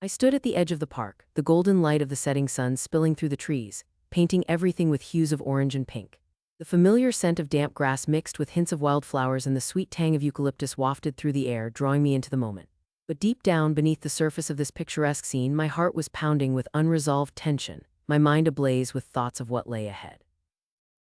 I stood at the edge of the park, the golden light of the setting sun spilling through the trees, painting everything with hues of orange and pink. The familiar scent of damp grass mixed with hints of wildflowers and the sweet tang of eucalyptus wafted through the air, drawing me into the moment. But deep down beneath the surface of this picturesque scene, my heart was pounding with unresolved tension, my mind ablaze with thoughts of what lay ahead.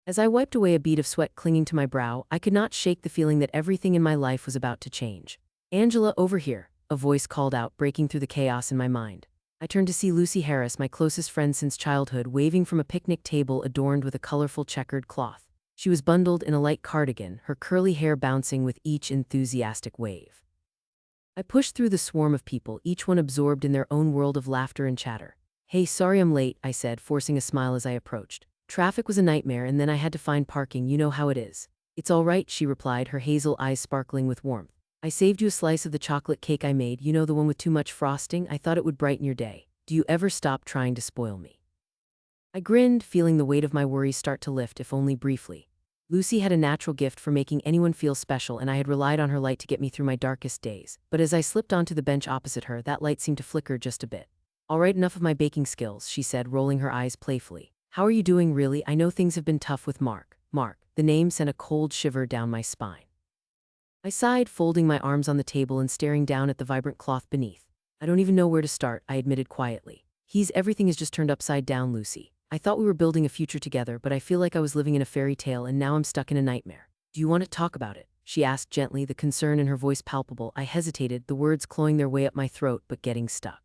As I wiped away a bead of sweat clinging to my brow, I could not shake the feeling that everything in my life was about to change. "Angela, over here," a voice called out, breaking through the chaos in my mind. I turned to see Lucy Harris, my closest friend since childhood, waving from a picnic table adorned with a colorful checkered cloth. She was bundled in a light cardigan, her curly hair bouncing with each enthusiastic wave. I pushed through the swarm of people, each one absorbed in their own world of laughter and chatter. "Hey, sorry I'm late," I said, forcing a smile as I approached. "Traffic was a nightmare and then I had to find parking, you know how it is." "It's all right," she replied, her hazel eyes sparkling with warmth. "I saved you a slice of the chocolate cake I made, you know, the one with too much frosting. I thought it would brighten your day. Do you ever stop trying to spoil me?" I grinned, feeling the weight of my worries start to lift, if only briefly. Lucy had a natural gift for making anyone feel special, and I had relied on her light to get me through my darkest days. But as I slipped onto the bench opposite her, that light seemed to flicker just a bit. "All right, enough of my baking skills," she said, rolling her eyes playfully. "How are you doing, really? I know things have been tough with Mark." Mark. The name sent a cold shiver down my spine. I sighed, folding my arms on the table and staring down at the vibrant cloth beneath. "I don't even know where to start," I admitted quietly. Everything has just turned upside down, Lucy. I thought we were building a future together, but I feel like I was living in a fairy tale and now I'm stuck in a nightmare." "Do you want to talk about it?" she asked gently, the concern in her voice palpable. I hesitated, the words clawing their way up my throat but getting stuck.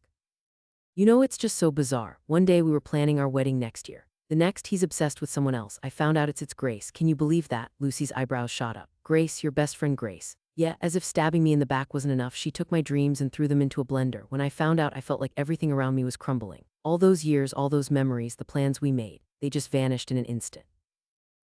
"You know, it's just so bizarre. One day we were planning our wedding next year. The next he's obsessed with someone else. I found out it's Grace. Can you believe that?" Lucy's eyebrows shot up. "Grace, your best friend Grace." Yeah, as if stabbing me in the back wasn't enough, she took my dreams and threw them into a blender. When I found out, I felt like everything around me was crumbling. All those years, all those memories, the plans we made, they just vanished in an instant.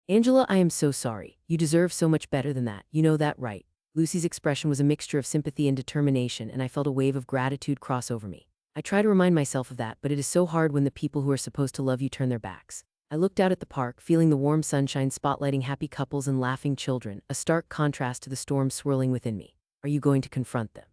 "Angela, I am so sorry. You deserve so much better than that. You know that, right?" Lucy's expression was a mixture of sympathy and determination, and I felt a wave of gratitude cross over me. I try to remind myself of that, but it is so hard when the people who are supposed to love you turn their backs. I looked out at the park, feeling the warm sunshine spotlighting happy couples and laughing children, a stark contrast to the storm swirling within me. "Are you going to confront them?"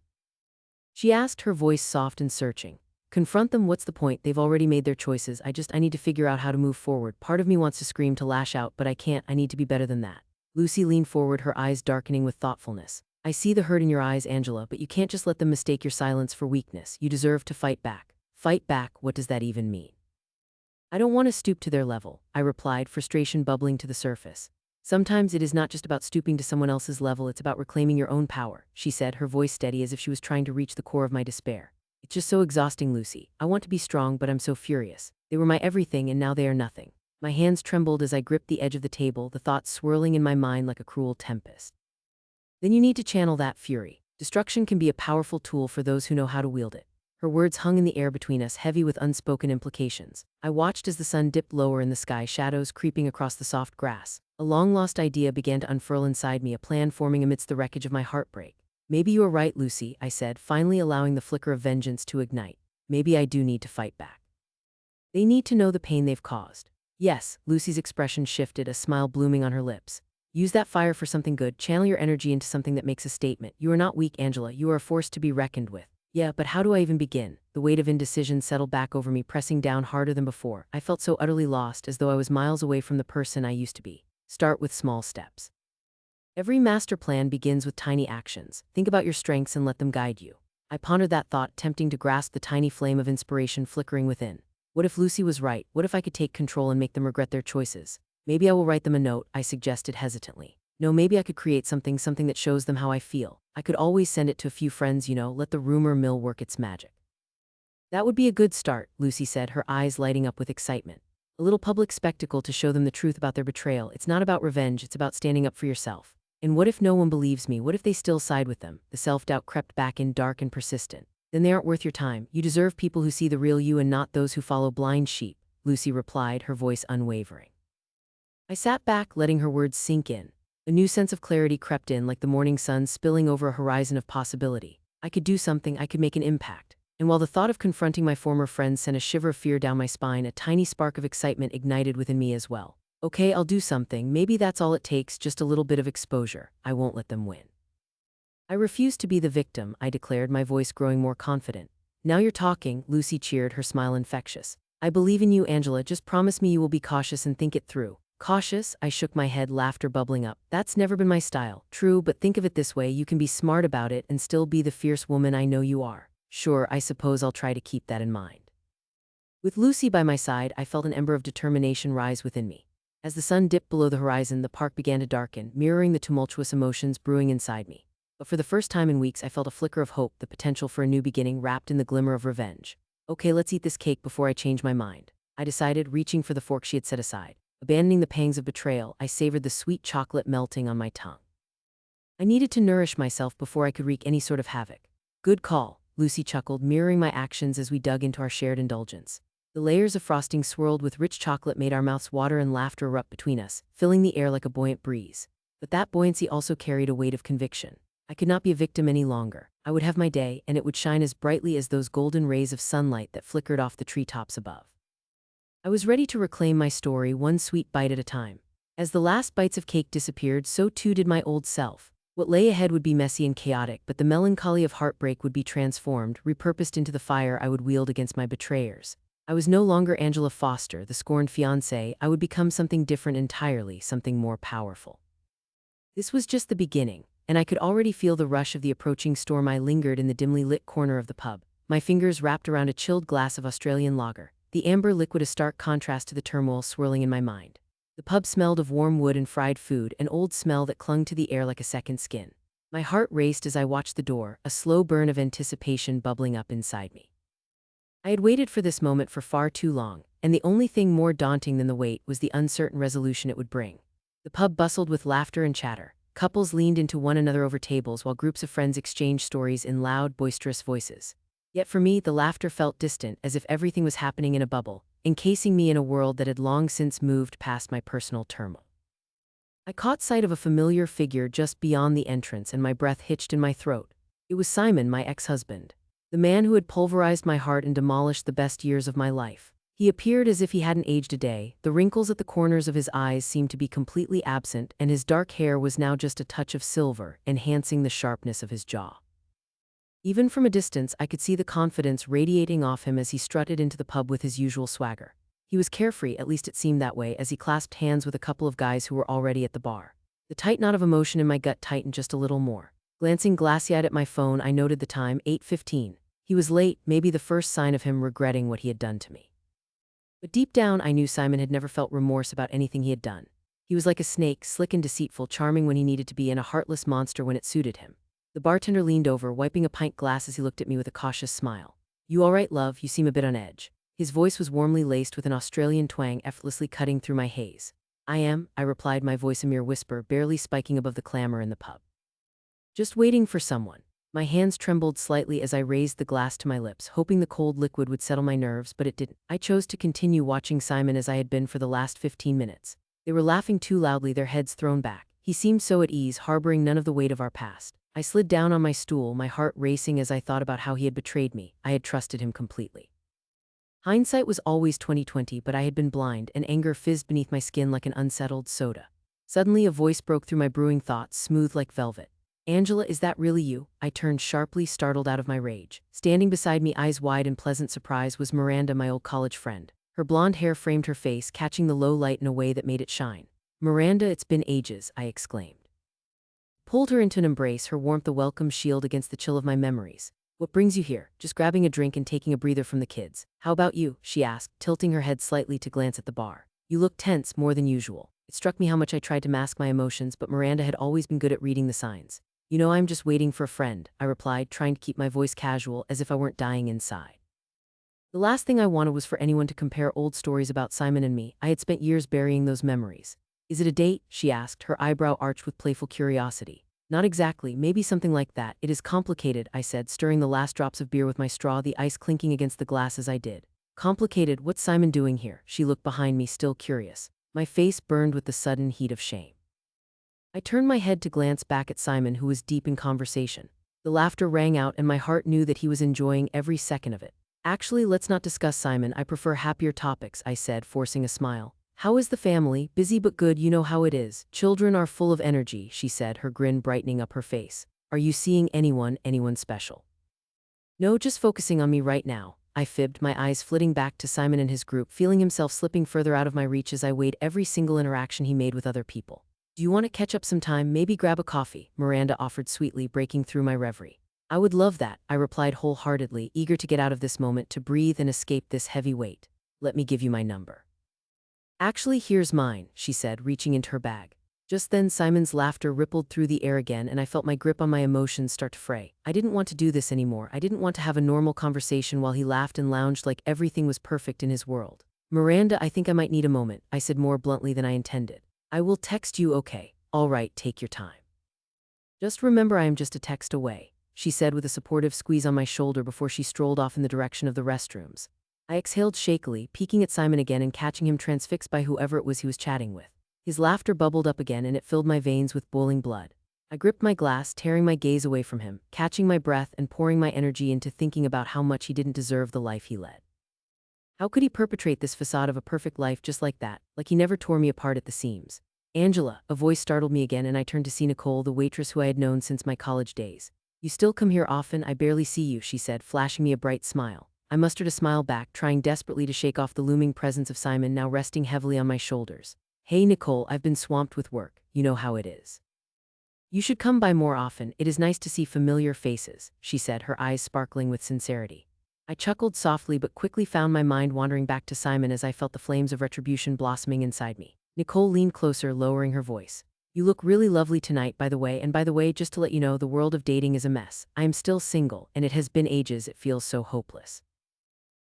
she asked, her voice soft and searching. "Confront them? What's the point? They've already made their choices. I need to figure out how to move forward." Part of me wants to scream, to lash out, but I can't. I need to be better than that. Lucy leaned forward, her eyes darkening with thoughtfulness. "I see the hurt in your eyes, Angela, but you can't just let them mistake your silence for weakness. You deserve to fight back." "Fight back? What does that even mean?" "I don't want to stoop to their level," I replied, frustration bubbling to the surface. "Sometimes it is not just about stooping to someone else's level, it's about reclaiming your own power," she said, her voice steady as if she was trying to reach the core of my despair. "It's just so exhausting, Lucy. I want to be strong, but I'm so furious. They were my everything and now they are nothing." My hands trembled as I gripped the edge of the table, the thoughts swirling in my mind like a cruel tempest. "Then you need to channel that fury. Destruction can be a powerful tool for those who know how to wield it." Her words hung in the air between us, heavy with unspoken implications. I watched as the sun dipped lower in the sky, shadows creeping across the soft grass. A long-lost idea began to unfurl inside me, a plan forming amidst the wreckage of my heartbreak. "Maybe you are right, Lucy," I said, finally allowing the flicker of vengeance to ignite. "Maybe I do need to fight back. They need to know the pain they've caused." "Yes," Lucy's expression shifted, a smile blooming on her lips. "Use that fire for something good. Channel your energy into something that makes a statement. You are not weak, Angela. You are a force to be reckoned with." "Yeah, but how do I even begin?" The weight of indecision settled back over me, pressing down harder than before. I felt so utterly lost, as though I was miles away from the person I used to be. "Start with small steps. Every master plan begins with tiny actions. Think about your strengths and let them guide you." I pondered that thought, tempting to grasp the tiny flame of inspiration flickering within. What if Lucy was right? What if I could take control and make them regret their choices? "Maybe I will write them a note," I suggested hesitantly. "No, maybe I could create something that shows them how I feel. I could always send it to a few friends, let the rumor mill work its magic." "That would be a good start," Lucy said, her eyes lighting up with excitement. "A little public spectacle to show them the truth about their betrayal. It's not about revenge, it's about standing up for yourself." "And what if no one believes me? What if they still side with them?" The self-doubt crept back in, dark and persistent. "Then they aren't worth your time. You deserve people who see the real you and not those who follow blind sheep," Lucy replied, her voice unwavering. I sat back, letting her words sink in. A new sense of clarity crept in, like the morning sun spilling over a horizon of possibility. I could do something, I could make an impact. And while the thought of confronting my former friends sent a shiver of fear down my spine, a tiny spark of excitement ignited within me as well. "Okay, I'll do something. Maybe that's all it takes, just a little bit of exposure. I won't let them win." "I refuse to be the victim," I declared, my voice growing more confident. Now you're talking, Lucy cheered, her smile infectious. I believe in you, Angela, just promise me you will be cautious and think it through. Cautious? I shook my head, laughter bubbling up. That's never been my style. True, but think of it this way, you can be smart about it and still be the fierce woman I know you are. Sure, I suppose I'll try to keep that in mind. With Lucy by my side, I felt an ember of determination rise within me. As the sun dipped below the horizon, the park began to darken, mirroring the tumultuous emotions brewing inside me. But for the first time in weeks, I felt a flicker of hope, the potential for a new beginning wrapped in the glimmer of revenge. Okay, let's eat this cake before I change my mind, I decided, reaching for the fork she had set aside. Abandoning the pangs of betrayal, I savored the sweet chocolate melting on my tongue. I needed to nourish myself before I could wreak any sort of havoc. Good call, Lucy chuckled, mirroring my actions as we dug into our shared indulgence. The layers of frosting swirled with rich chocolate made our mouths water and laughter erupt between us, filling the air like a buoyant breeze. But that buoyancy also carried a weight of conviction. I could not be a victim any longer. I would have my day, and it would shine as brightly as those golden rays of sunlight that flickered off the treetops above. I was ready to reclaim my story, one sweet bite at a time. As the last bites of cake disappeared, so too did my old self. What lay ahead would be messy and chaotic, but the melancholy of heartbreak would be transformed, repurposed into the fire I would wield against my betrayers. I was no longer Angela Foster, the scorned fiancée. I would become something different entirely, something more powerful. This was just the beginning, and I could already feel the rush of the approaching storm. I lingered in the dimly lit corner of the pub, my fingers wrapped around a chilled glass of Australian lager, the amber liquid a stark contrast to the turmoil swirling in my mind. The pub smelled of warm wood and fried food, an old smell that clung to the air like a second skin. My heart raced as I watched the door, a slow burn of anticipation bubbling up inside me. I had waited for this moment for far too long, and the only thing more daunting than the wait was the uncertain resolution it would bring. The pub bustled with laughter and chatter. Couples leaned into one another over tables while groups of friends exchanged stories in loud, boisterous voices. Yet for me, the laughter felt distant, as if everything was happening in a bubble, encasing me in a world that had long since moved past my personal turmoil. I caught sight of a familiar figure just beyond the entrance, and my breath hitched in my throat. It was Simon, my ex-husband. The man who had pulverized my heart and demolished the best years of my life. He appeared as if he hadn't aged a day. The wrinkles at the corners of his eyes seemed to be completely absent, and his dark hair was now just a touch of silver, enhancing the sharpness of his jaw. Even from a distance, I could see the confidence radiating off him as he strutted into the pub with his usual swagger. He was carefree, at least it seemed that way, as he clasped hands with a couple of guys who were already at the bar. The tight knot of emotion in my gut tightened just a little more. Glancing glassy-eyed at my phone, I noted the time, 8:15. He was late, maybe the first sign of him regretting what he had done to me. But deep down, I knew Simon had never felt remorse about anything he had done. He was like a snake, slick and deceitful, charming when he needed to be, and a heartless monster when it suited him. The bartender leaned over, wiping a pint glass as he looked at me with a cautious smile. "You all right, love? You seem a bit on edge." His voice was warmly laced with an Australian twang, effortlessly cutting through my haze. "I am," I replied, my voice a mere whisper, barely spiking above the clamor in the pub. "Just waiting for someone." My hands trembled slightly as I raised the glass to my lips, hoping the cold liquid would settle my nerves, but it didn't. I chose to continue watching Simon as I had been for the last 15 minutes. They were laughing too loudly, their heads thrown back. He seemed so at ease, harboring none of the weight of our past. I slid down on my stool, my heart racing as I thought about how he had betrayed me. I had trusted him completely. Hindsight was always 20/20, but I had been blind, and anger fizzed beneath my skin like an unsettled soda. Suddenly a voice broke through my brewing thoughts, smooth like velvet. "Angela, is that really you?" I turned sharply, startled out of my rage. Standing beside me, eyes wide in pleasant surprise, was Miranda, my old college friend. Her blonde hair framed her face, catching the low light in a way that made it shine. "Miranda, it's been ages," I exclaimed. Pulled her into an embrace, her warmth a welcome shield against the chill of my memories. "What brings you here?" "Just grabbing a drink and taking a breather from the kids." "How about you?" she asked, tilting her head slightly to glance at the bar. "You look tense, more than usual." It struck me how much I tried to mask my emotions, but Miranda had always been good at reading the signs. "You know, I'm just waiting for a friend," I replied, trying to keep my voice casual, as if I weren't dying inside. The last thing I wanted was for anyone to compare old stories about Simon and me. I had spent years burying those memories. "Is it a date?" she asked, her eyebrow arched with playful curiosity. "Not exactly, maybe something like that. It is complicated," I said, stirring the last drops of beer with my straw, the ice clinking against the glass as I did. "Complicated? What's Simon doing here?" She looked behind me, still curious. My face burned with the sudden heat of shame. I turned my head to glance back at Simon, who was deep in conversation. The laughter rang out, and my heart knew that he was enjoying every second of it. "Actually, let's not discuss Simon. I prefer happier topics," I said, forcing a smile. "How is the family?" "Busy but good, you know how it is. Children are full of energy," she said, her grin brightening up her face. "Are you seeing anyone special?" No, just focusing on me right now, I fibbed, my eyes flitting back to Simon and his group, feeling himself slipping further out of my reach as I weighed every single interaction he made with other people. Do you want to catch up some time, maybe grab a coffee? Miranda offered sweetly, breaking through my reverie. I would love that, I replied wholeheartedly, eager to get out of this moment, to breathe and escape this heavy weight. Let me give you my number. Actually, here's mine, she said, reaching into her bag. Just then Simon's laughter rippled through the air again, and I felt my grip on my emotions start to fray. I didn't want to do this anymore. I didn't want to have a normal conversation while he laughed and lounged like everything was perfect in his world. Miranda, I think I might need a moment, I said more bluntly than I intended. I will text you, okay? All right, take your time. Just remember I am just a text away, she said with a supportive squeeze on my shoulder before she strolled off in the direction of the restrooms. I exhaled shakily, peeking at Simon again and catching him transfixed by whoever it was he was chatting with. His laughter bubbled up again, and it filled my veins with boiling blood. I gripped my glass, tearing my gaze away from him, catching my breath and pouring my energy into thinking about how much he didn't deserve the life he led. How could he perpetrate this facade of a perfect life just like that, like he never tore me apart at the seams? Angela, a voice startled me again, and I turned to see Nicole, the waitress who I had known since my college days. You still come here often? I barely see you, she said, flashing me a bright smile. I mustered a smile back, trying desperately to shake off the looming presence of Simon, now resting heavily on my shoulders. Hey Nicole, I've been swamped with work, you know how it is. You should come by more often, it is nice to see familiar faces, she said, her eyes sparkling with sincerity. I chuckled softly but quickly found my mind wandering back to Simon as I felt the flames of retribution blossoming inside me. Nicole leaned closer, lowering her voice. You look really lovely tonight, by the way, and by the way, just to let you know, the world of dating is a mess. I am still single, and it has been ages, it feels so hopeless.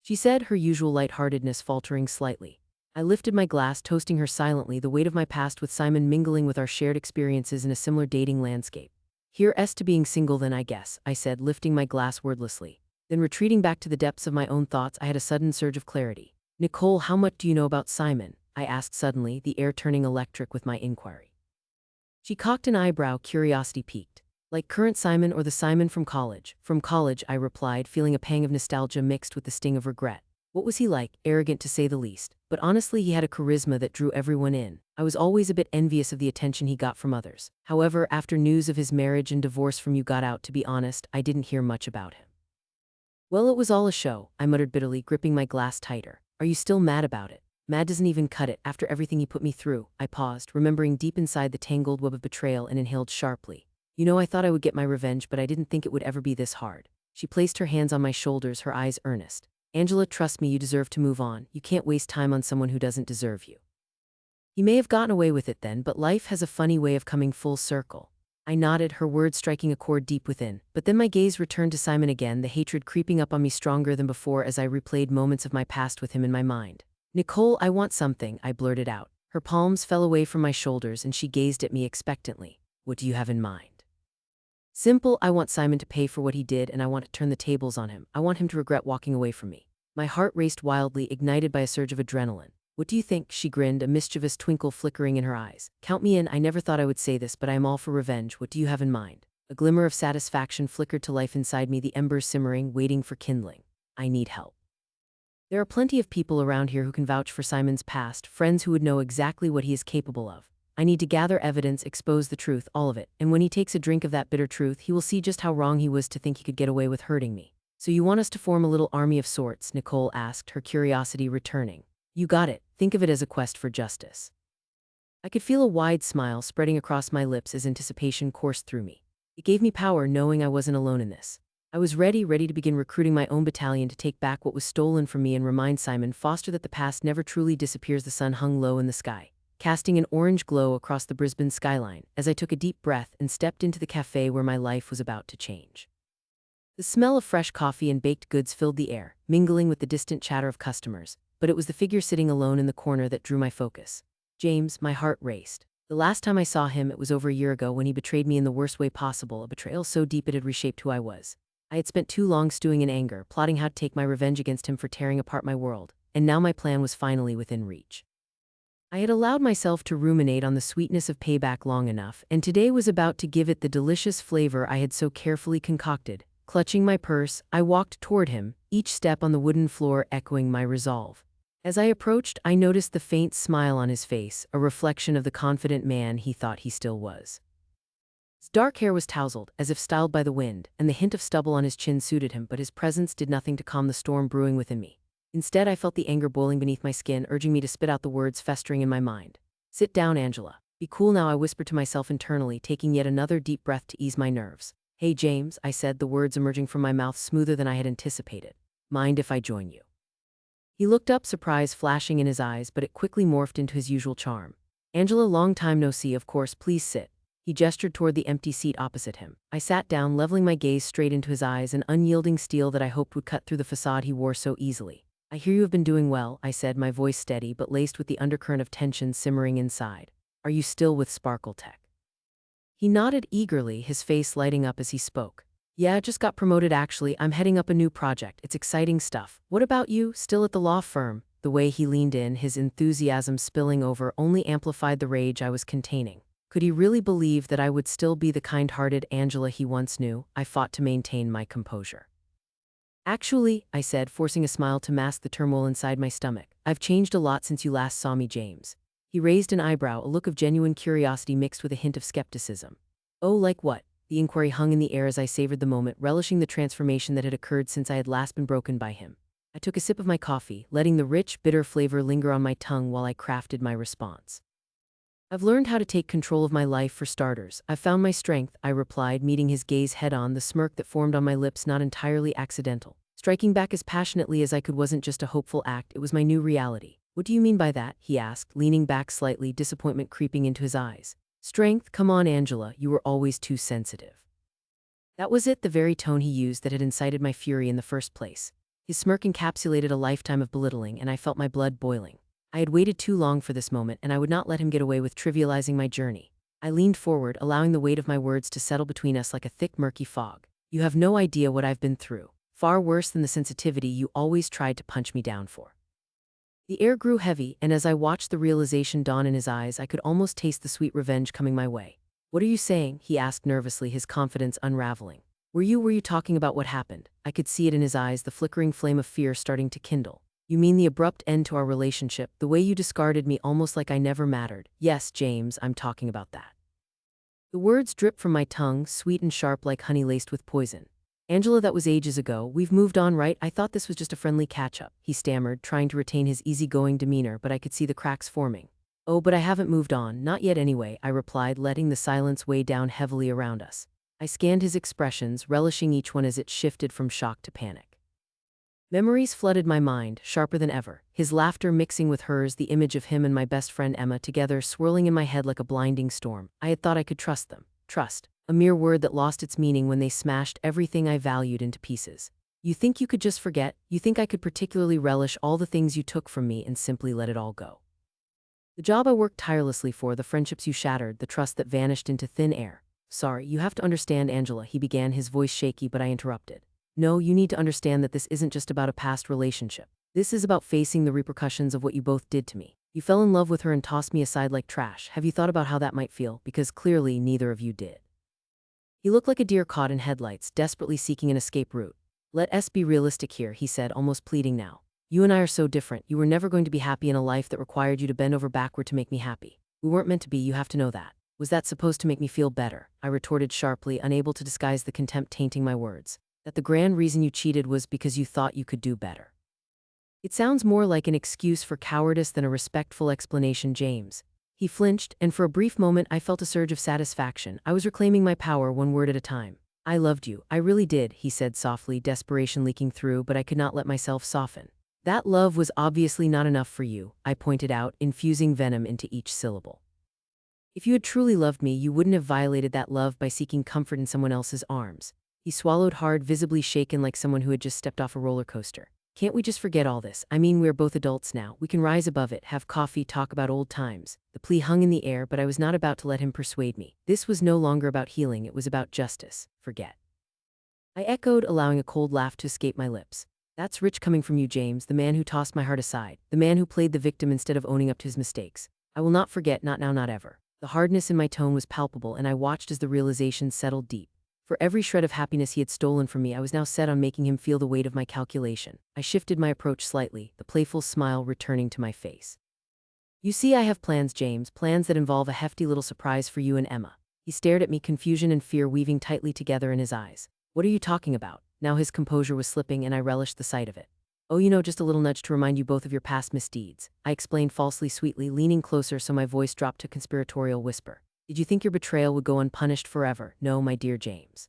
She said, her usual lightheartedness faltering slightly. I lifted my glass, toasting her silently, the weight of my past with Simon mingling with our shared experiences in a similar dating landscape. Here's to being single then, I guess, I said, lifting my glass wordlessly. Then retreating back to the depths of my own thoughts, I had a sudden surge of clarity. Nicole, how much do you know about Simon? I asked suddenly, the air turning electric with my inquiry. She cocked an eyebrow, curiosity piqued. Like current Simon or the Simon from college? From college, I replied, feeling a pang of nostalgia mixed with the sting of regret. What was he like? Arrogant to say the least. But honestly, he had a charisma that drew everyone in. I was always a bit envious of the attention he got from others. However, after news of his marriage and divorce from you got out, to be honest, I didn't hear much about him. Well, it was all a show, I muttered bitterly, gripping my glass tighter. Are you still mad about it? Mad doesn't even cut it. After everything he put me through, I paused, remembering deep inside the tangled web of betrayal, and inhaled sharply. You know, I thought I would get my revenge, but I didn't think it would ever be this hard. She placed her hands on my shoulders, her eyes earnest. Angela, trust me, you deserve to move on. You can't waste time on someone who doesn't deserve you. He may have gotten away with it then, but life has a funny way of coming full circle. I nodded, her words striking a chord deep within. But then my gaze returned to Simon again, the hatred creeping up on me stronger than before as I replayed moments of my past with him in my mind. Nicole, I want something, I blurted out. Her palms fell away from my shoulders and she gazed at me expectantly. What do you have in mind? Simple, I want Simon to pay for what he did, and I want to turn the tables on him. I want him to regret walking away from me. My heart raced wildly, ignited by a surge of adrenaline. What do you think? She grinned, a mischievous twinkle flickering in her eyes. Count me in. I never thought I would say this, but I am all for revenge. What do you have in mind? A glimmer of satisfaction flickered to life inside me, the embers simmering, waiting for kindling. I need help. There are plenty of people around here who can vouch for Simon's past, friends who would know exactly what he is capable of. I need to gather evidence, expose the truth, all of it, and when he takes a drink of that bitter truth, he will see just how wrong he was to think he could get away with hurting me. So you want us to form a little army of sorts? Nicole asked, her curiosity returning. You got it. Think of it as a quest for justice. I could feel a wide smile spreading across my lips as anticipation coursed through me. It gave me power knowing I wasn't alone in this. I was ready to begin recruiting my own battalion to take back what was stolen from me and remind Simon Foster that the past never truly disappears. The sun hung low in the sky, casting an orange glow across the Brisbane skyline, as I took a deep breath and stepped into the cafe where my life was about to change. The smell of fresh coffee and baked goods filled the air, mingling with the distant chatter of customers, but it was the figure sitting alone in the corner that drew my focus. James, my heart raced. The last time I saw him, it was over a year ago, when he betrayed me in the worst way possible, a betrayal so deep it had reshaped who I was. I had spent too long stewing in anger, plotting how to take my revenge against him for tearing apart my world, and now my plan was finally within reach. I had allowed myself to ruminate on the sweetness of payback long enough, and today was about to give it the delicious flavor I had so carefully concocted. Clutching my purse, I walked toward him, each step on the wooden floor echoing my resolve. As I approached, I noticed the faint smile on his face, a reflection of the confident man he thought he still was. His dark hair was tousled, as if styled by the wind, and the hint of stubble on his chin suited him, but his presence did nothing to calm the storm brewing within me. Instead, I felt the anger boiling beneath my skin, urging me to spit out the words festering in my mind. "Sit down, Angela. Be cool now," I whispered to myself internally, taking yet another deep breath to ease my nerves. "Hey, James," I said, the words emerging from my mouth smoother than I had anticipated. "Mind if I join you?" He looked up, surprise flashing in his eyes, but it quickly morphed into his usual charm. "Angela, long time no see, of course, please sit." He gestured toward the empty seat opposite him. I sat down, leveling my gaze straight into his eyes, an unyielding steel that I hoped would cut through the facade he wore so easily. "I hear you have been doing well," I said, my voice steady but laced with the undercurrent of tension simmering inside. "Are you still with Sparkle Tech?" He nodded eagerly, his face lighting up as he spoke. "Yeah, just got promoted actually. I'm heading up a new project. It's exciting stuff. What about you? Still at the law firm?" The way he leaned in, his enthusiasm spilling over, only amplified the rage I was containing. Could he really believe that I would still be the kind-hearted Angela he once knew? I fought to maintain my composure. "Actually," I said, forcing a smile to mask the turmoil inside my stomach, "I've changed a lot since you last saw me, James." He raised an eyebrow, a look of genuine curiosity mixed with a hint of skepticism. "Oh, like what?" The inquiry hung in the air as I savored the moment, relishing the transformation that had occurred since I had last been broken by him. I took a sip of my coffee, letting the rich, bitter flavor linger on my tongue while I crafted my response. "I've learned how to take control of my life for starters. I've found my strength," I replied, meeting his gaze head-on, the smirk that formed on my lips not entirely accidental. Striking back as passionately as I could wasn't just a hopeful act, it was my new reality. "What do you mean by that?" he asked, leaning back slightly, disappointment creeping into his eyes. "Strength? Come on, Angela, you were always too sensitive." That was it, the very tone he used that had incited my fury in the first place. His smirk encapsulated a lifetime of belittling, and I felt my blood boiling. I had waited too long for this moment, and I would not let him get away with trivializing my journey. I leaned forward, allowing the weight of my words to settle between us like a thick, murky fog. "You have no idea what I've been through. Far worse than the sensitivity you always tried to punch me down for." The air grew heavy, and as I watched the realization dawn in his eyes, I could almost taste the sweet revenge coming my way. "What are you saying?" he asked nervously, his confidence unraveling. Were you talking about what happened?" I could see it in his eyes, the flickering flame of fear starting to kindle. "You mean the abrupt end to our relationship, the way you discarded me almost like I never mattered?" "Yes, James, I'm talking about that." The words dripped from my tongue, sweet and sharp like honey laced with poison. "Angela, that was ages ago. We've moved on, right? I thought this was just a friendly catch-up," he stammered, trying to retain his easygoing demeanor, but I could see the cracks forming. "Oh, but I haven't moved on, not yet anyway," I replied, letting the silence weigh down heavily around us. I scanned his expressions, relishing each one as it shifted from shock to panic. Memories flooded my mind, sharper than ever, his laughter mixing with hers, the image of him and my best friend Emma together swirling in my head like a blinding storm. I had thought I could trust them. Trust, a mere word that lost its meaning when they smashed everything I valued into pieces. "You think you could just forget? You think I could particularly relish all the things you took from me and simply let it all go? The job I worked tirelessly for, the friendships you shattered, the trust that vanished into thin air." "Sorry, you have to understand, Angela," he began, his voice shaky, but I interrupted. "No, you need to understand that this isn't just about a past relationship. This is about facing the repercussions of what you both did to me. You fell in love with her and tossed me aside like trash. Have you thought about how that might feel? Because clearly neither of you did." He looked like a deer caught in headlights, desperately seeking an escape route. "Let us be realistic here," he said, almost pleading now. "You and I are so different. You were never going to be happy in a life that required you to bend over backward to make me happy. We weren't meant to be, you have to know that." "Was that supposed to make me feel better?" I retorted sharply, unable to disguise the contempt tainting my words. "That the grand reason you cheated was because you thought you could do better?" "It sounds more like an excuse for cowardice than a respectful explanation, James." He flinched, and for a brief moment I felt a surge of satisfaction. I was reclaiming my power one word at a time. "I loved you, I really did," he said softly, desperation leaking through, but I could not let myself soften. "That love was obviously not enough for you," I pointed out, infusing venom into each syllable. "If you had truly loved me, you wouldn't have violated that love by seeking comfort in someone else's arms." He swallowed hard, visibly shaken like someone who had just stepped off a roller coaster. "Can't we just forget all this? I mean, we're both adults now. We can rise above it, have coffee, talk about old times." The plea hung in the air, but I was not about to let him persuade me. This was no longer about healing, it was about justice. "Forget," I echoed, allowing a cold laugh to escape my lips. "That's rich coming from you, James, the man who tossed my heart aside, the man who played the victim instead of owning up to his mistakes. I will not forget, not now, not ever." The hardness in my tone was palpable, and I watched as the realization settled deep. For every shred of happiness he had stolen from me, I was now set on making him feel the weight of my calculation. I shifted my approach slightly, the playful smile returning to my face. "You see, I have plans, James, plans that involve a hefty little surprise for you and Emma." He stared at me, confusion and fear weaving tightly together in his eyes. What are you talking about? Now his composure was slipping, and I relished the sight of it. Oh, just a little nudge to remind you both of your past misdeeds, I explained falsely sweetly, leaning closer so my voice dropped to a conspiratorial whisper. Did you think your betrayal would go unpunished forever? No, my dear James.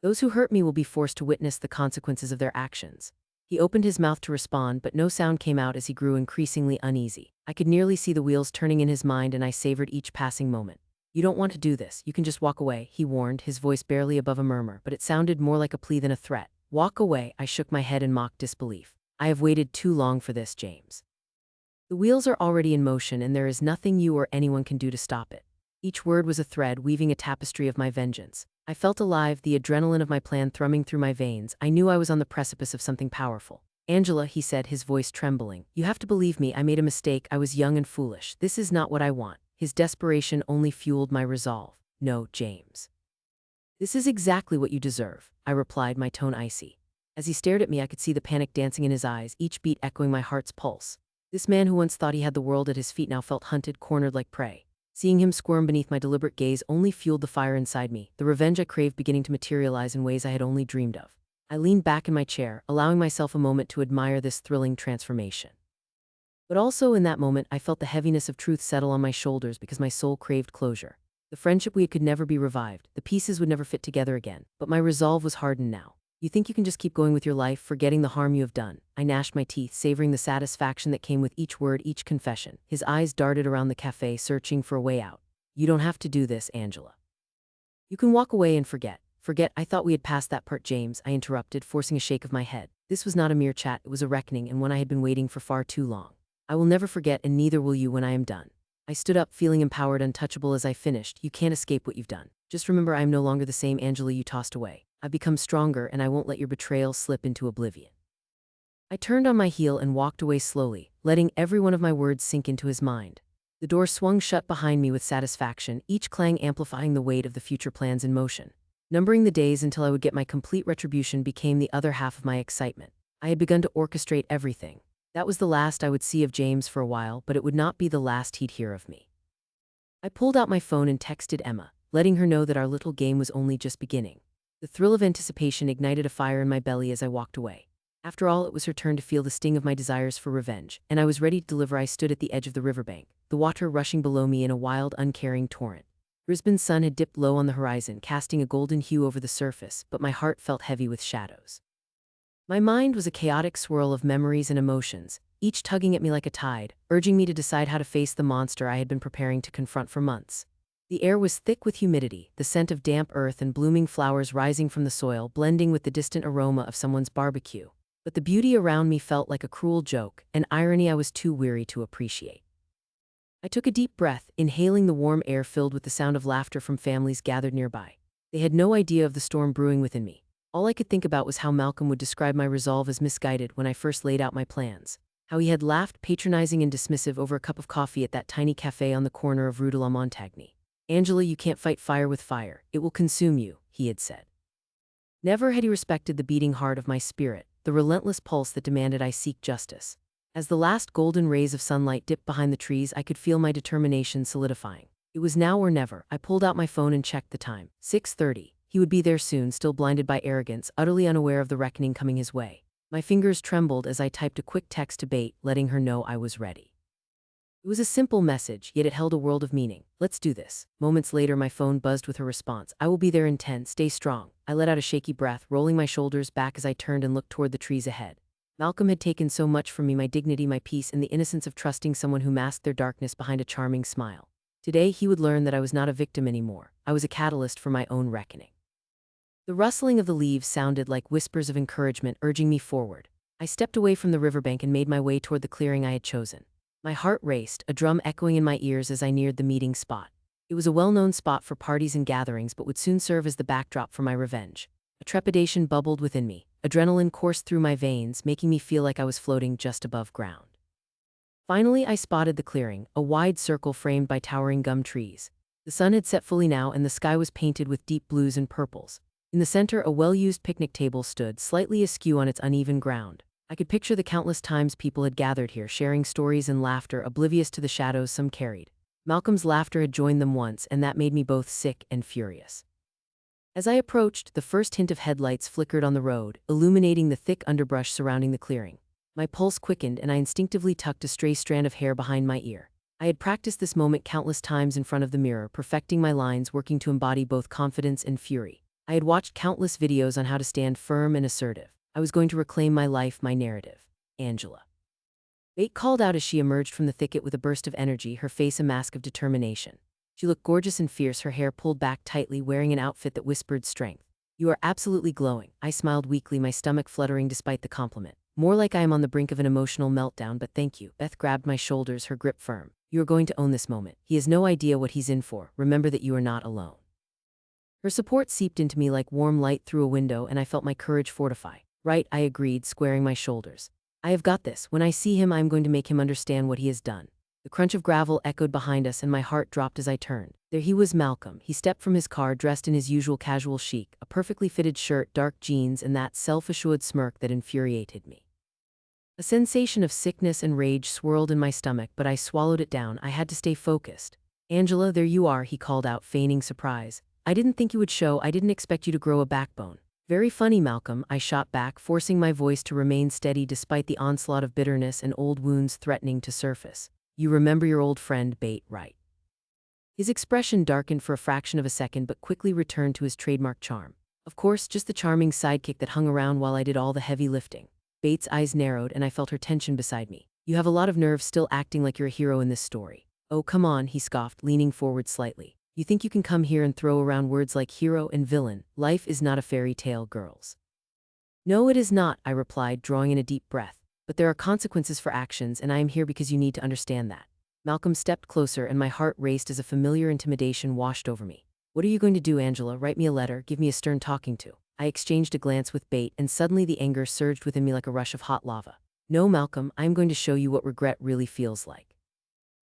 Those who hurt me will be forced to witness the consequences of their actions. He opened his mouth to respond, but no sound came out as he grew increasingly uneasy. I could nearly see the wheels turning in his mind, and I savored each passing moment. You don't want to do this, you can just walk away, he warned, his voice barely above a murmur, but it sounded more like a plea than a threat. Walk away, I shook my head in mock disbelief. I have waited too long for this, James. The wheels are already in motion, and there is nothing you or anyone can do to stop it. Each word was a thread weaving a tapestry of my vengeance. I felt alive, the adrenaline of my plan thrumming through my veins. I knew I was on the precipice of something powerful. Angela, he said, his voice trembling. You have to believe me, I made a mistake, I was young and foolish. This is not what I want. His desperation only fueled my resolve. No, James. This is exactly what you deserve, I replied, my tone icy. As he stared at me, I could see the panic dancing in his eyes, each beat echoing my heart's pulse. This man who once thought he had the world at his feet now felt hunted, cornered like prey. Seeing him squirm beneath my deliberate gaze only fueled the fire inside me, the revenge I craved beginning to materialize in ways I had only dreamed of. I leaned back in my chair, allowing myself a moment to admire this thrilling transformation. But also in that moment, I felt the heaviness of truth settle on my shoulders because my soul craved closure. The friendship we had could never be revived, the pieces would never fit together again, but my resolve was hardened now. You think you can just keep going with your life, forgetting the harm you have done? I gnashed my teeth, savoring the satisfaction that came with each word, each confession. His eyes darted around the cafe, searching for a way out. You don't have to do this, Angela. You can walk away and forget. Forget, I thought we had passed that part, James, I interrupted, forcing a shake of my head. This was not a mere chat, it was a reckoning, and one I had been waiting for far too long. I will never forget, and neither will you when I am done. I stood up, feeling empowered, untouchable as I finished. You can't escape what you've done. Just remember, I am no longer the same Angela you tossed away. I've become stronger, and I won't let your betrayal slip into oblivion. I turned on my heel and walked away slowly, letting every one of my words sink into his mind. The door swung shut behind me with satisfaction, each clang amplifying the weight of the future plans in motion. Numbering the days until I would get my complete retribution became the other half of my excitement. I had begun to orchestrate everything. That was the last I would see of James for a while, but it would not be the last he'd hear of me. I pulled out my phone and texted Emma, letting her know that our little game was only just beginning. The thrill of anticipation ignited a fire in my belly as I walked away. After all, it was her turn to feel the sting of my desires for revenge, and I was ready to deliver. I stood at the edge of the riverbank, the water rushing below me in a wild, uncaring torrent. Brisbane's sun had dipped low on the horizon, casting a golden hue over the surface, but my heart felt heavy with shadows. My mind was a chaotic swirl of memories and emotions, each tugging at me like a tide, urging me to decide how to face the monster I had been preparing to confront for months. The air was thick with humidity, the scent of damp earth and blooming flowers rising from the soil blending with the distant aroma of someone's barbecue. But the beauty around me felt like a cruel joke, an irony I was too weary to appreciate. I took a deep breath, inhaling the warm air filled with the sound of laughter from families gathered nearby. They had no idea of the storm brewing within me. All I could think about was how Malcolm would describe my resolve as misguided when I first laid out my plans. How he had laughed, patronizing and dismissive, over a cup of coffee at that tiny cafe on the corner of Rue de la Montagne. Angela, you can't fight fire with fire. It will consume you, he had said. Never had he respected the beating heart of my spirit, the relentless pulse that demanded I seek justice. As the last golden rays of sunlight dipped behind the trees, I could feel my determination solidifying. It was now or never. I pulled out my phone and checked the time. 6:30. He would be there soon, still blinded by arrogance, utterly unaware of the reckoning coming his way. My fingers trembled as I typed a quick text to Bate, letting her know I was ready. It was a simple message, yet it held a world of meaning. Let's do this. Moments later, my phone buzzed with her response. I will be there in 10. Stay strong. I let out a shaky breath, rolling my shoulders back as I turned and looked toward the trees ahead. Malcolm had taken so much from me, my dignity, my peace, and the innocence of trusting someone who masked their darkness behind a charming smile. Today, he would learn that I was not a victim anymore. I was a catalyst for my own reckoning. The rustling of the leaves sounded like whispers of encouragement, urging me forward. I stepped away from the riverbank and made my way toward the clearing I had chosen. My heart raced, a drum echoing in my ears as I neared the meeting spot. It was a well-known spot for parties and gatherings, but would soon serve as the backdrop for my revenge. A trepidation bubbled within me. Adrenaline coursed through my veins, making me feel like I was floating just above ground. Finally, I spotted the clearing, a wide circle framed by towering gum trees. The sun had set fully now, and the sky was painted with deep blues and purples. In the center, a well-used picnic table stood, slightly askew on its uneven ground. I could picture the countless times people had gathered here, sharing stories and laughter, oblivious to the shadows some carried. Malcolm's laughter had joined them once, and that made me both sick and furious. As I approached, the first hint of headlights flickered on the road, illuminating the thick underbrush surrounding the clearing. My pulse quickened, and I instinctively tucked a stray strand of hair behind my ear. I had practiced this moment countless times in front of the mirror, perfecting my lines, working to embody both confidence and fury. I had watched countless videos on how to stand firm and assertive. I was going to reclaim my life, my narrative. Angela. Bate called out as she emerged from the thicket with a burst of energy, her face a mask of determination. She looked gorgeous and fierce, her hair pulled back tightly, wearing an outfit that whispered strength. You are absolutely glowing. I smiled weakly, my stomach fluttering despite the compliment. More like I am on the brink of an emotional meltdown, but thank you. Beth grabbed my shoulders, her grip firm. You are going to own this moment. He has no idea what he's in for. Remember that you are not alone. Her support seeped into me like warm light through a window, and I felt my courage fortify. Right, I agreed, squaring my shoulders. I have got this. When I see him, I am going to make him understand what he has done. The crunch of gravel echoed behind us, and my heart dropped as I turned. There he was, Malcolm. He stepped from his car, dressed in his usual casual chic, a perfectly fitted shirt, dark jeans, and that self-assured smirk that infuriated me. A sensation of sickness and rage swirled in my stomach, but I swallowed it down. I had to stay focused. Angela, there you are, he called out, feigning surprise. I didn't think you would show. I didn't expect you to grow a backbone. Very funny, Malcolm, I shot back, forcing my voice to remain steady despite the onslaught of bitterness and old wounds threatening to surface. You remember your old friend, Bate, right? His expression darkened for a fraction of a second, but quickly returned to his trademark charm. Of course, just the charming sidekick that hung around while I did all the heavy lifting. Bate's eyes narrowed, and I felt her tension beside me. You have a lot of nerve, still acting like you're a hero in this story. Oh, come on, he scoffed, leaning forward slightly. You think you can come here and throw around words like hero and villain? Life is not a fairy tale, girls. No, it is not, I replied, drawing in a deep breath. But there are consequences for actions, and I am here because you need to understand that. Malcolm stepped closer, and my heart raced as a familiar intimidation washed over me. What are you going to do, Angela? Write me a letter, give me a stern talking to. I exchanged a glance with Bate, and suddenly the anger surged within me like a rush of hot lava. No, Malcolm, I am going to show you what regret really feels like.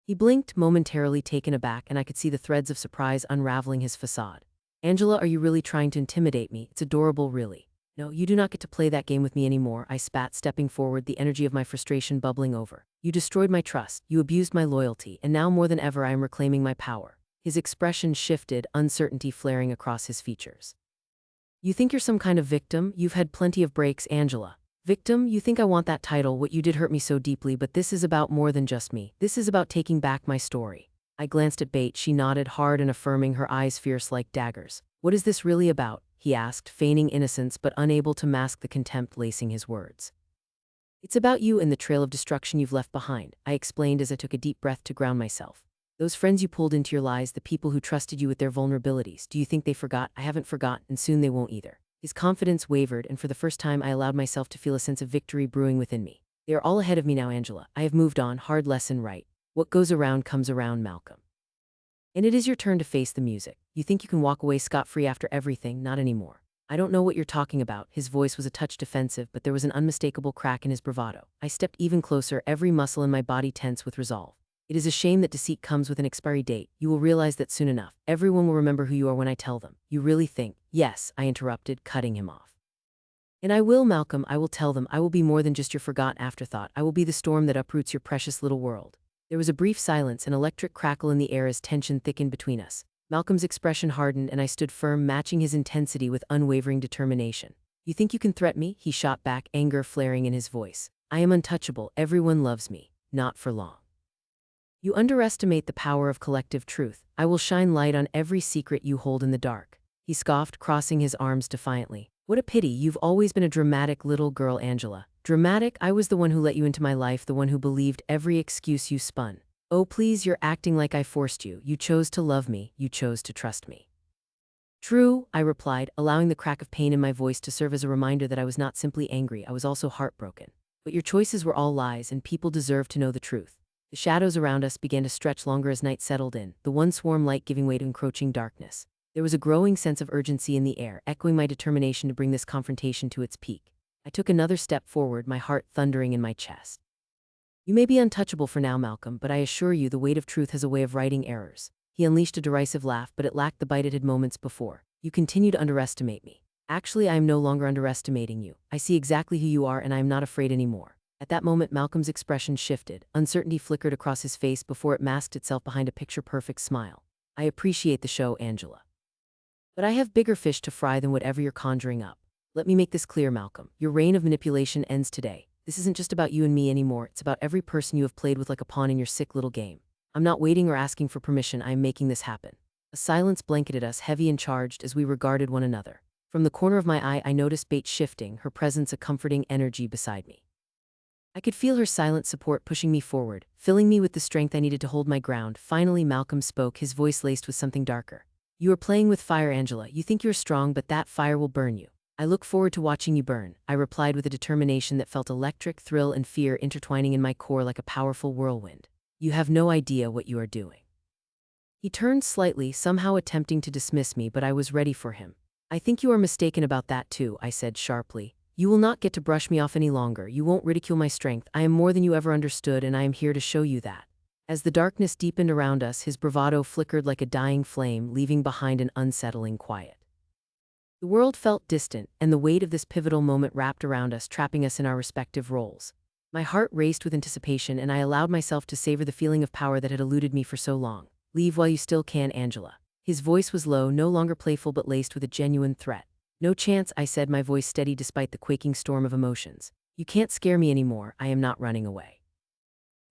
He blinked, momentarily taken aback, and I could see the threads of surprise unraveling his facade. Angela, are you really trying to intimidate me? It's adorable, really. No, you do not get to play that game with me anymore, I spat, stepping forward, the energy of my frustration bubbling over. You destroyed my trust, you abused my loyalty, and now more than ever I am reclaiming my power. His expression shifted, uncertainty flaring across his features. You think you're some kind of victim? You've had plenty of breaks, Angela. Victim? You think I want that title? What you did hurt me so deeply, but this is about more than just me. This is about taking back my story. I glanced at Bate. She nodded, hard and affirming, her eyes fierce like daggers. What is this really about? He asked, feigning innocence but unable to mask the contempt lacing his words. It's about you and the trail of destruction you've left behind, I explained as I took a deep breath to ground myself. Those friends you pulled into your lives, the people who trusted you with their vulnerabilities, do you think they forgot? I haven't forgotten, and soon they won't either. His confidence wavered, and for the first time I allowed myself to feel a sense of victory brewing within me. They are all ahead of me now, Angela. I have moved on, hard lesson right. What goes around comes around, Malcolm. And it is your turn to face the music. You think you can walk away scot-free after everything? Not anymore. I don't know what you're talking about. His voice was a touch defensive, but there was an unmistakable crack in his bravado. I stepped even closer, every muscle in my body tense with resolve. It is a shame that deceit comes with an expiry date. You will realize that soon enough. Everyone will remember who you are when I tell them. You really think? Yes, I interrupted, cutting him off. And I will, Malcolm, I will tell them. I will be more than just your forgotten afterthought. I will be the storm that uproots your precious little world. There was a brief silence, an electric crackle in the air as tension thickened between us. Malcolm's expression hardened, and I stood firm, matching his intensity with unwavering determination. You think you can threaten me? He shot back, anger flaring in his voice. I am untouchable. Everyone loves me. Not for long. You underestimate the power of collective truth. I will shine light on every secret you hold in the dark. He scoffed, crossing his arms defiantly. What a pity. You've always been a dramatic little girl, Angela. Dramatic? I was the one who let you into my life, the one who believed every excuse you spun. Oh, please, you're acting like I forced you. You chose to love me. You chose to trust me. True, I replied, allowing the crack of pain in my voice to serve as a reminder that I was not simply angry, I was also heartbroken. But your choices were all lies, and people deserve to know the truth. The shadows around us began to stretch longer as night settled in, the one swarm light giving way to encroaching darkness. There was a growing sense of urgency in the air, echoing my determination to bring this confrontation to its peak. I took another step forward, my heart thundering in my chest. You may be untouchable for now, Malcolm, but I assure you the weight of truth has a way of righting errors. He unleashed a derisive laugh, but it lacked the bite it had moments before. You continue to underestimate me. Actually, I am no longer underestimating you. I see exactly who you are, and I am not afraid anymore. At that moment, Malcolm's expression shifted. Uncertainty flickered across his face before it masked itself behind a picture-perfect smile. I appreciate the show, Angela. But I have bigger fish to fry than whatever you're conjuring up. Let me make this clear, Malcolm. Your reign of manipulation ends today. This isn't just about you and me anymore. It's about every person you have played with like a pawn in your sick little game. I'm not waiting or asking for permission. I am making this happen. A silence blanketed us, heavy and charged, as we regarded one another. From the corner of my eye, I noticed Bate shifting, her presence a comforting energy beside me. I could feel her silent support pushing me forward, filling me with the strength I needed to hold my ground. Finally, Malcolm spoke, his voice laced with something darker. You are playing with fire, Angela. You think you're strong, but that fire will burn you. I look forward to watching you burn, I replied with a determination that felt electric, thrill, and fear intertwining in my core like a powerful whirlwind. You have no idea what you are doing. He turned slightly, somehow attempting to dismiss me, but I was ready for him. I think you are mistaken about that too, I said sharply. You will not get to brush me off any longer. You won't ridicule my strength. I am more than you ever understood, and I am here to show you that. As the darkness deepened around us, his bravado flickered like a dying flame, leaving behind an unsettling quiet. The world felt distant, and the weight of this pivotal moment wrapped around us, trapping us in our respective roles. My heart raced with anticipation, and I allowed myself to savor the feeling of power that had eluded me for so long. Leave while you still can, Angela. His voice was low, no longer playful but laced with a genuine threat. No chance, I said, my voice steady despite the quaking storm of emotions. You can't scare me anymore. I am not running away.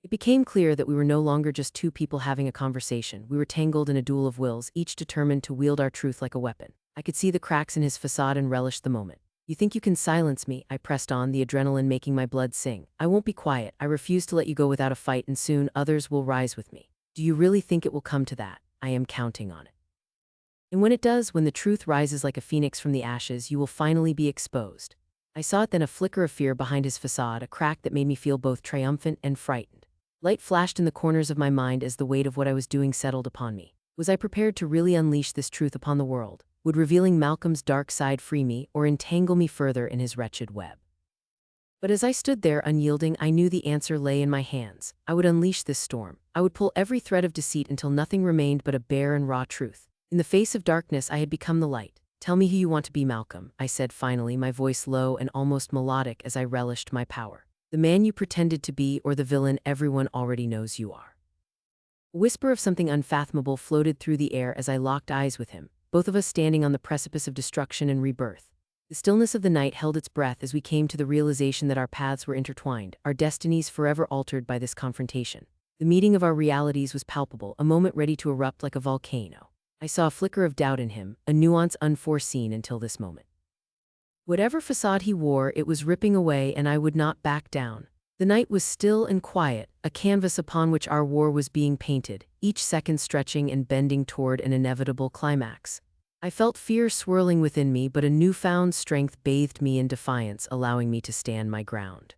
It became clear that we were no longer just two people having a conversation. We were tangled in a duel of wills, each determined to wield our truth like a weapon. I could see the cracks in his facade and relished the moment. You think you can silence me? I pressed on, the adrenaline making my blood sing. I won't be quiet. I refuse to let you go without a fight, and soon others will rise with me. Do you really think it will come to that? I am counting on it. And when it does, when the truth rises like a phoenix from the ashes, you will finally be exposed. I saw it then, a flicker of fear behind his facade, a crack that made me feel both triumphant and frightened. Light flashed in the corners of my mind as the weight of what I was doing settled upon me. Was I prepared to really unleash this truth upon the world? Would revealing Malcolm's dark side free me, or entangle me further in his wretched web? But as I stood there unyielding, I knew the answer lay in my hands. I would unleash this storm. I would pull every thread of deceit until nothing remained but a bare and raw truth. In the face of darkness, I had become the light. Tell me who you want to be, Malcolm, I said finally, my voice low and almost melodic as I relished my power. The man you pretended to be, or the villain everyone already knows you are? A whisper of something unfathomable floated through the air as I locked eyes with him, both of us standing on the precipice of destruction and rebirth. The stillness of the night held its breath as we came to the realization that our paths were intertwined, our destinies forever altered by this confrontation. The meeting of our realities was palpable, a moment ready to erupt like a volcano. I saw a flicker of doubt in him, a nuance unforeseen until this moment. Whatever facade he wore, it was ripping away, and I would not back down. The night was still and quiet, a canvas upon which our war was being painted, each second stretching and bending toward an inevitable climax. I felt fear swirling within me, but a newfound strength bathed me in defiance, allowing me to stand my ground.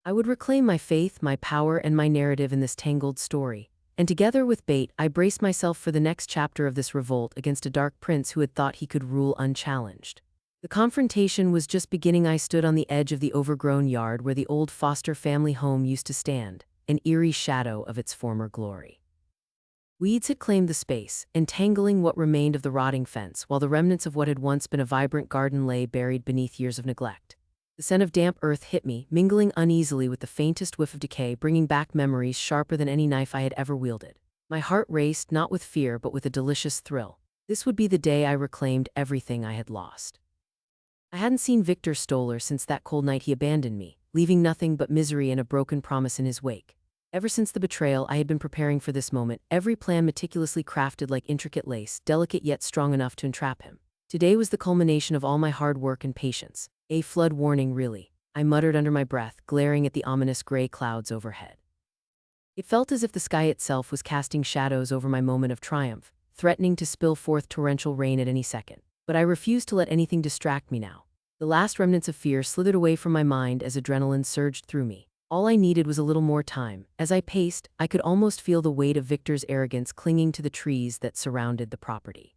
I would reclaim my faith, my power, and my narrative in this tangled story. And together with Bate, I braced myself for the next chapter of this revolt against a dark prince who had thought he could rule unchallenged. The confrontation was just beginning. I stood on the edge of the overgrown yard where the old Foster family home used to stand, an eerie shadow of its former glory. Weeds had claimed the space, entangling what remained of the rotting fence, while the remnants of what had once been a vibrant garden lay buried beneath years of neglect. The scent of damp earth hit me, mingling uneasily with the faintest whiff of decay, bringing back memories sharper than any knife I had ever wielded. My heart raced, not with fear but with a delicious thrill. This would be the day I reclaimed everything I had lost. I hadn't seen Victor Stoller since that cold night he abandoned me, leaving nothing but misery and a broken promise in his wake. Ever since the betrayal, I had been preparing for this moment, every plan meticulously crafted like intricate lace, delicate yet strong enough to entrap him. Today was the culmination of all my hard work and patience. A flood warning, really, I muttered under my breath, glaring at the ominous gray clouds overhead. It felt as if the sky itself was casting shadows over my moment of triumph, threatening to spill forth torrential rain at any second. But I refused to let anything distract me now. The last remnants of fear slithered away from my mind as adrenaline surged through me. All I needed was a little more time. As I paced, I could almost feel the weight of Victor's arrogance clinging to the trees that surrounded the property.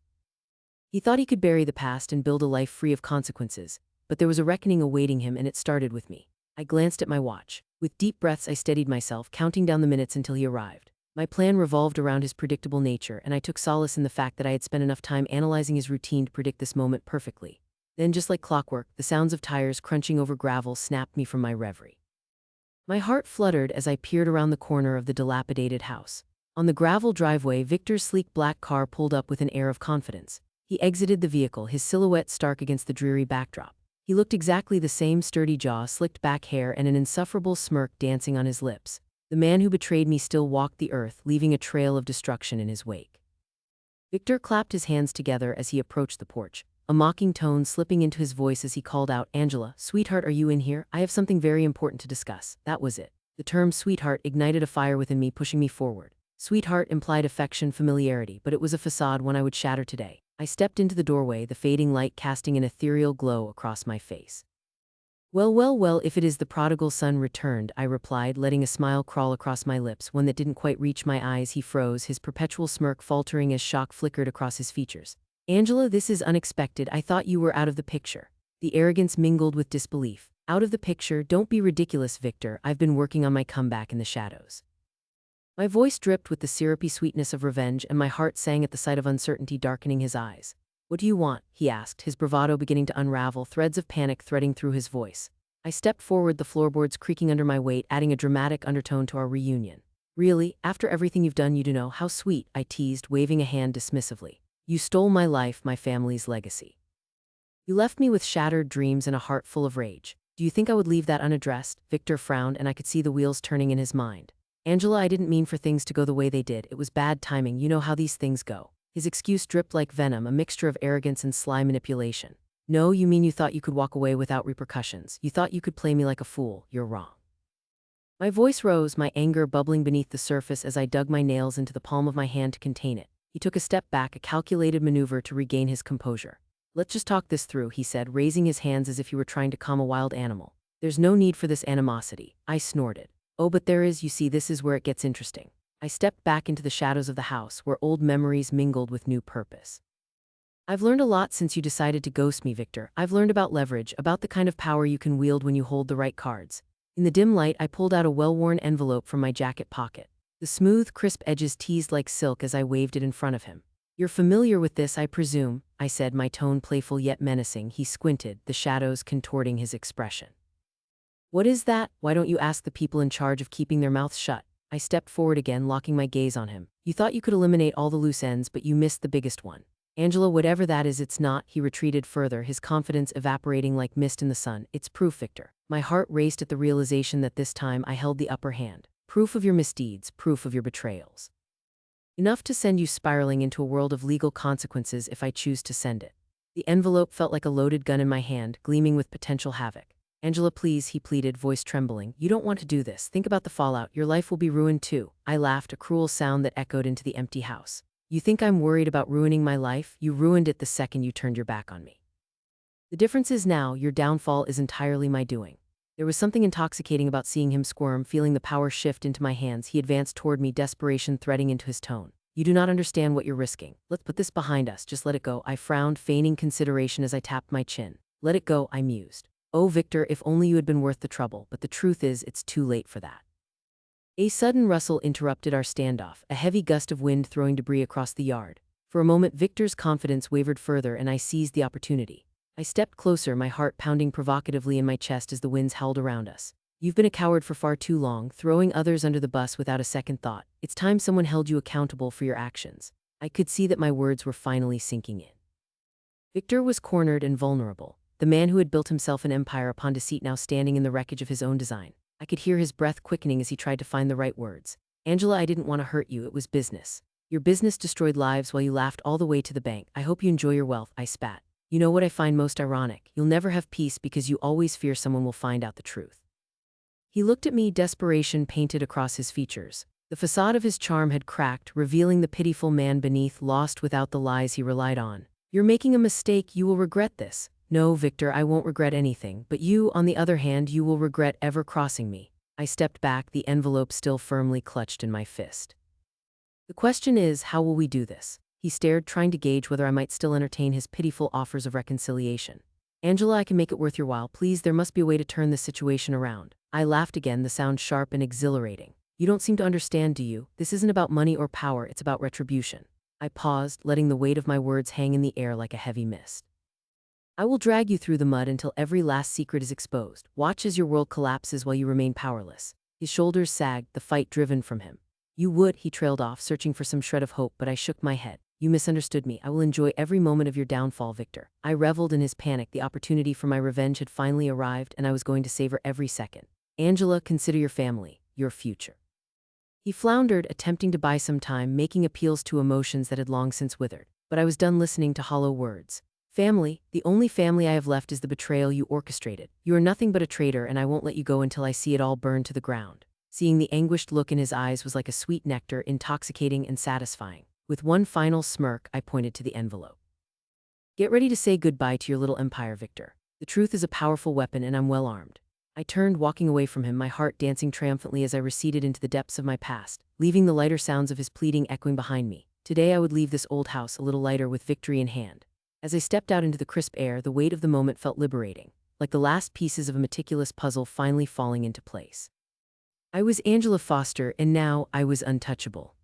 He thought he could bury the past and build a life free of consequences, but there was a reckoning awaiting him, and it started with me. I glanced at my watch. With deep breaths, I steadied myself, counting down the minutes until he arrived. My plan revolved around his predictable nature, and I took solace in the fact that I had spent enough time analyzing his routine to predict this moment perfectly. Then, just like clockwork, the sounds of tires crunching over gravel snapped me from my reverie. My heart fluttered as I peered around the corner of the dilapidated house. On the gravel driveway, Victor's sleek black car pulled up with an air of confidence. He exited the vehicle, his silhouette stark against the dreary backdrop. He looked exactly the same: sturdy jaw, slicked back hair, and an insufferable smirk dancing on his lips. The man who betrayed me still walked the earth, leaving a trail of destruction in his wake. Victor clapped his hands together as he approached the porch, a mocking tone slipping into his voice as he called out, "Angela, sweetheart, are you in here? I have something very important to discuss." That was it. The term sweetheart ignited a fire within me, pushing me forward. Sweetheart implied affection, familiarity, but it was a facade, one I would shatter today. I stepped into the doorway, the fading light casting an ethereal glow across my face. "Well, well, well, if it is the prodigal son returned," I replied, letting a smile crawl across my lips, one that didn't quite reach my eyes. He froze, his perpetual smirk faltering as shock flickered across his features. "Angela, this is unexpected. I thought you were out of the picture." The arrogance mingled with disbelief. "Out of the picture? Don't be ridiculous, Victor. I've been working on my comeback in the shadows." My voice dripped with the syrupy sweetness of revenge, and my heart sang at the sight of uncertainty darkening his eyes. "What do you want?" he asked, his bravado beginning to unravel, threads of panic threading through his voice. I stepped forward, the floorboards creaking under my weight, adding a dramatic undertone to our reunion. "Really? After everything you've done, you do know? How sweet," I teased, waving a hand dismissively. "You stole my life, my family's legacy. You left me with shattered dreams and a heart full of rage. Do you think I would leave that unaddressed?" Victor frowned, and I could see the wheels turning in his mind. "Angela, I didn't mean for things to go the way they did. It was bad timing. You know how these things go." His excuse dripped like venom, a mixture of arrogance and sly manipulation. "No, you mean you thought you could walk away without repercussions. You thought you could play me like a fool. You're wrong." My voice rose, my anger bubbling beneath the surface as I dug my nails into the palm of my hand to contain it. He took a step back, a calculated maneuver to regain his composure. "Let's just talk this through," he said, raising his hands as if he were trying to calm a wild animal. "There's no need for this animosity." I snorted. "Oh, but there is. You see, this is where it gets interesting." I stepped back into the shadows of the house, where old memories mingled with new purpose. "I've learned a lot since you decided to ghost me, Victor. I've learned about leverage, about the kind of power you can wield when you hold the right cards." In the dim light, I pulled out a well-worn envelope from my jacket pocket. The smooth, crisp edges teased like silk as I waved it in front of him. "You're familiar with this, I presume," I said, my tone playful yet menacing. He squinted, the shadows contorting his expression. "What is that? Why don't you ask the people in charge of keeping their mouths shut?" I stepped forward again, locking my gaze on him. "You thought you could eliminate all the loose ends, but you missed the biggest one." "Angela, whatever that is, it's not." He retreated further, his confidence evaporating like mist in the sun. "It's proof, Victor." My heart raced at the realization that this time I held the upper hand. "Proof of your misdeeds, proof of your betrayals. Enough to send you spiraling into a world of legal consequences if I choose to send it." The envelope felt like a loaded gun in my hand, gleaming with potential havoc. "Angela, please," he pleaded, voice trembling. "You don't want to do this. Think about the fallout. Your life will be ruined too." I laughed, a cruel sound that echoed into the empty house. "You think I'm worried about ruining my life? You ruined it the second you turned your back on me. The difference is now, your downfall is entirely my doing." There was something intoxicating about seeing him squirm, feeling the power shift into my hands. He advanced toward me, desperation threading into his tone. "You do not understand what you're risking. Let's put this behind us. Just let it go." I frowned, feigning consideration as I tapped my chin. "Let it go," I mused. "Oh, Victor, if only you had been worth the trouble, but the truth is, it's too late for that." A sudden rustle interrupted our standoff, a heavy gust of wind throwing debris across the yard. For a moment, Victor's confidence wavered further, and I seized the opportunity. I stepped closer, my heart pounding provocatively in my chest as the winds howled around us. "You've been a coward for far too long, throwing others under the bus without a second thought. It's time someone held you accountable for your actions." I could see that my words were finally sinking in. Victor was cornered and vulnerable. The man who had built himself an empire upon deceit, now standing in the wreckage of his own design. I could hear his breath quickening as he tried to find the right words. "Angela, I didn't want to hurt you. It was business. Your business destroyed lives while you laughed all the way to the bank. I hope you enjoy your wealth." I spat. "You know what I find most ironic? You'll never have peace because you always fear someone will find out the truth." He looked at me, desperation painted across his features. The facade of his charm had cracked, revealing the pitiful man beneath, lost without the lies he relied on. "You're making a mistake. You will regret this." "No, Victor, I won't regret anything, but you, on the other hand, you will regret ever crossing me." I stepped back, the envelope still firmly clutched in my fist. "The question is, how will we do this?" He stared, trying to gauge whether I might still entertain his pitiful offers of reconciliation. "Angela, I can make it worth your while. Please, there must be a way to turn this situation around." I laughed again, the sound sharp and exhilarating. "You don't seem to understand, do you? This isn't about money or power, it's about retribution." I paused, letting the weight of my words hang in the air like a heavy mist. "I will drag you through the mud until every last secret is exposed. Watch as your world collapses while you remain powerless." His shoulders sagged, the fight driven from him. You would, he trailed off, searching for some shred of hope, but I shook my head. You misunderstood me. I will enjoy every moment of your downfall, Victor. I reveled in his panic. The opportunity for my revenge had finally arrived, and I was going to savor every second. Angela, consider your family, your future. He floundered, attempting to buy some time, making appeals to emotions that had long since withered. But I was done listening to hollow words. Family, the only family I have left is the betrayal you orchestrated. You are nothing but a traitor, and I won't let you go until I see it all burn to the ground. Seeing the anguished look in his eyes was like a sweet nectar, intoxicating and satisfying. With one final smirk, I pointed to the envelope. Get ready to say goodbye to your little empire, Victor. The truth is a powerful weapon, and I'm well armed. I turned, walking away from him, my heart dancing triumphantly as I receded into the depths of my past, leaving the lighter sounds of his pleading echoing behind me. Today I would leave this old house a little lighter with victory in hand. As I stepped out into the crisp air, the weight of the moment felt liberating, like the last pieces of a meticulous puzzle finally falling into place. I was Angela Foster, and now I was untouchable.